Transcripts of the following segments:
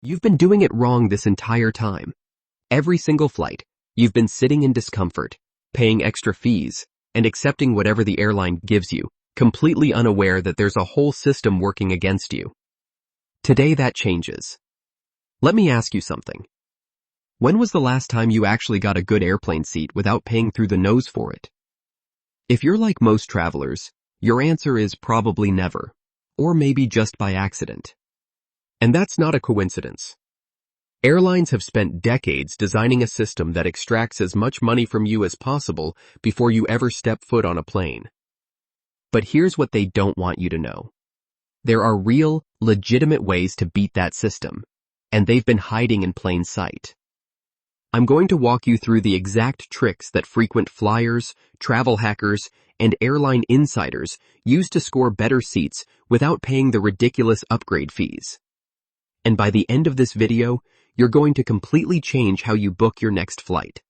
You've been doing it wrong this entire time. Every single flight, you've been sitting in discomfort, paying extra fees, and accepting whatever the airline gives you, completely unaware that there's a whole system working against you. Today that changes. Let me ask you something. When was the last time you actually got a good airplane seat without paying through the nose for it? If you're like most travelers, your answer is probably never, or maybe just by accident. And that's not a coincidence. Airlines have spent decades designing a system that extracts as much money from you as possible before you ever step foot on a plane. But here's what they don't want you to know. There are real, legitimate ways to beat that system, and they've been hiding in plain sight. I'm going to walk you through the exact tricks that frequent flyers, travel hackers, and airline insiders use to score better seats without paying the ridiculous upgrade fees. And by the end of this video, you're going to completely change how you book your next flight.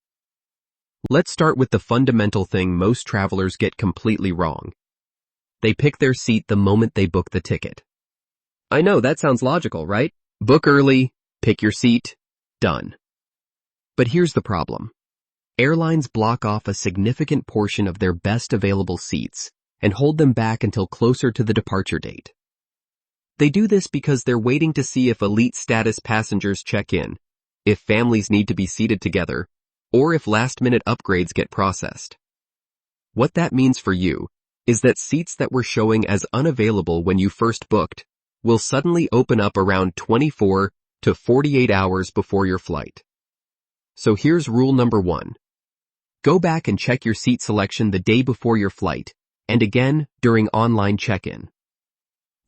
Let's start with the fundamental thing most travelers get completely wrong. They pick their seat the moment they book the ticket. I know, that sounds logical, right? Book early, pick your seat, done. But here's the problem. Airlines block off a significant portion of their best available seats and hold them back until closer to the departure date. They do this because they're waiting to see if elite status passengers check in, if families need to be seated together, or if last-minute upgrades get processed. What that means for you is that seats that were showing as unavailable when you first booked will suddenly open up around 24 to 48 hours before your flight. So here's rule number 1. Go back and check your seat selection the day before your flight, and again during online check-in.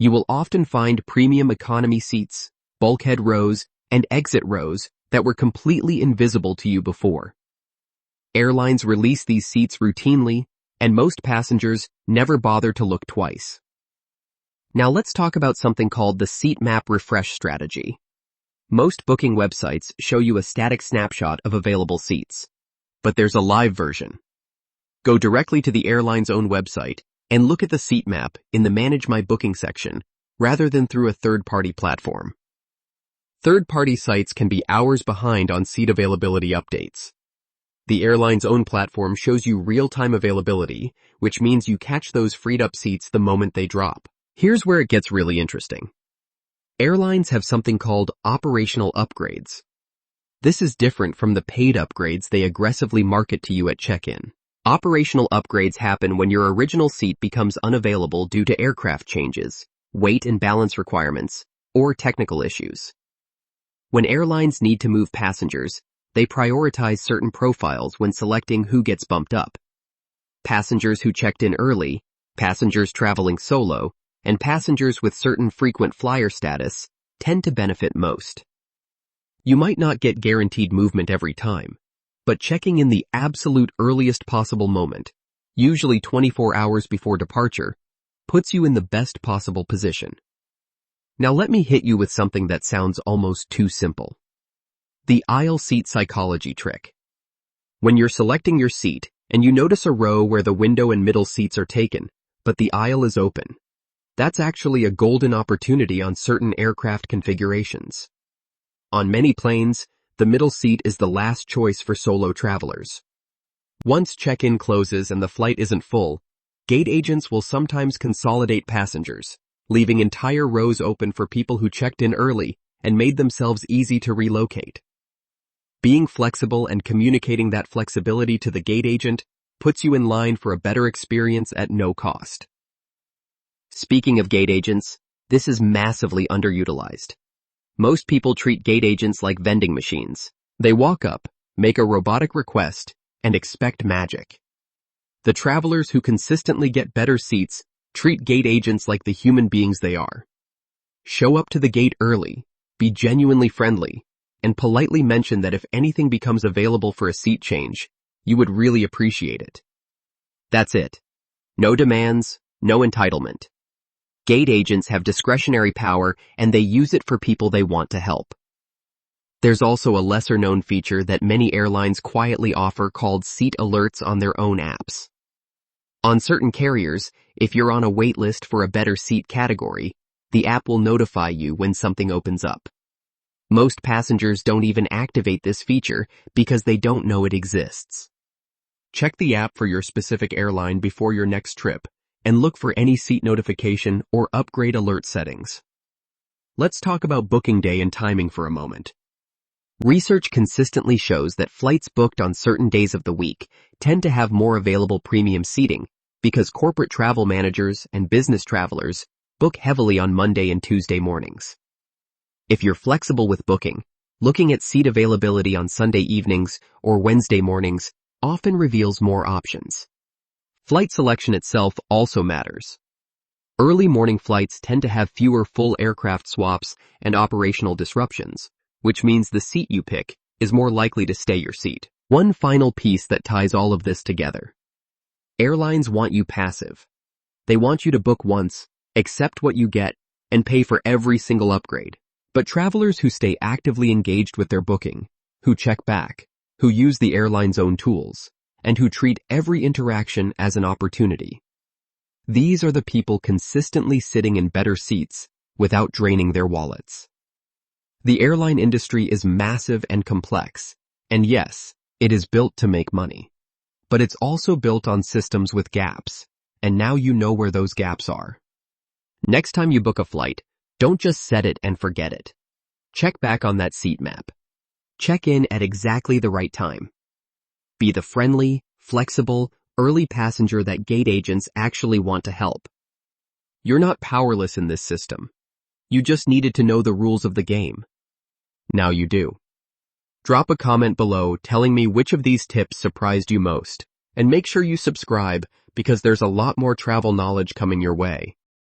You will often find premium economy seats, bulkhead rows, and exit rows that were completely invisible to you before. Airlines release these seats routinely, and most passengers never bother to look twice. Now let's talk about something called the seat map refresh strategy. Most booking websites show you a static snapshot of available seats, but there's a live version. Go directly to the airline's own website and look at the seat map in the Manage My Booking section rather than through a third-party platform. Third-party sites can be hours behind on seat availability updates. The airline's own platform shows you real-time availability, which means you catch those freed-up seats the moment they drop. Here's where it gets really interesting. Airlines have something called operational upgrades. This is different from the paid upgrades they aggressively market to you at check-in. Operational upgrades happen when your original seat becomes unavailable due to aircraft changes, weight and balance requirements, or technical issues. When airlines need to move passengers, they prioritize certain profiles when selecting who gets bumped up. Passengers who checked in early, passengers traveling solo, and passengers with certain frequent flyer status tend to benefit most. You might not get guaranteed movement every time, but checking in the absolute earliest possible moment, usually 24 hours before departure, puts you in the best possible position. Now let me hit you with something that sounds almost too simple. The aisle seat psychology trick. When you're selecting your seat and you notice a row where the window and middle seats are taken, but the aisle is open, that's actually a golden opportunity on certain aircraft configurations. On many planes, the middle seat is the last choice for solo travelers. Once check-in closes and the flight isn't full, gate agents will sometimes consolidate passengers, leaving entire rows open for people who checked in early and made themselves easy to relocate. Being flexible and communicating that flexibility to the gate agent puts you in line for a better experience at no cost. Speaking of gate agents, this is massively underutilized. Most people treat gate agents like vending machines. They walk up, make a robotic request, and expect magic. The travelers who consistently get better seats treat gate agents like the human beings they are. Show up to the gate early, be genuinely friendly, and politely mention that if anything becomes available for a seat change, you would really appreciate it. That's it. No demands, no entitlement. Gate agents have discretionary power and they use it for people they want to help. There's also a lesser-known feature that many airlines quietly offer called seat alerts on their own apps. On certain carriers, if you're on a wait list for a better seat category, the app will notify you when something opens up. Most passengers don't even activate this feature because they don't know it exists. Check the app for your specific airline before your next trip and look for any seat notification or upgrade alert settings. Let's talk about booking day and timing for a moment. Research consistently shows that flights booked on certain days of the week tend to have more available premium seating because corporate travel managers and business travelers book heavily on Monday and Tuesday mornings. If you're flexible with booking, looking at seat availability on Sunday evenings or Wednesday mornings often reveals more options. Flight selection itself also matters. Early morning flights tend to have fewer full aircraft swaps and operational disruptions, which means the seat you pick is more likely to stay your seat. One final piece that ties all of this together. Airlines want you passive. They want you to book once, accept what you get, and pay for every single upgrade. But travelers who stay actively engaged with their booking, who check back, who use the airline's own tools, and who treat every interaction as an opportunity. These are the people consistently sitting in better seats without draining their wallets. The airline industry is massive and complex, and yes, it is built to make money. But it's also built on systems with gaps, and now you know where those gaps are. Next time you book a flight, don't just set it and forget it. Check back on that seat map. Check in at exactly the right time. Be the friendly, flexible, early passenger that gate agents actually want to help. You're not powerless in this system. You just needed to know the rules of the game. Now you do. Drop a comment below telling me which of these tips surprised you most, and make sure you subscribe because there's a lot more travel knowledge coming your way.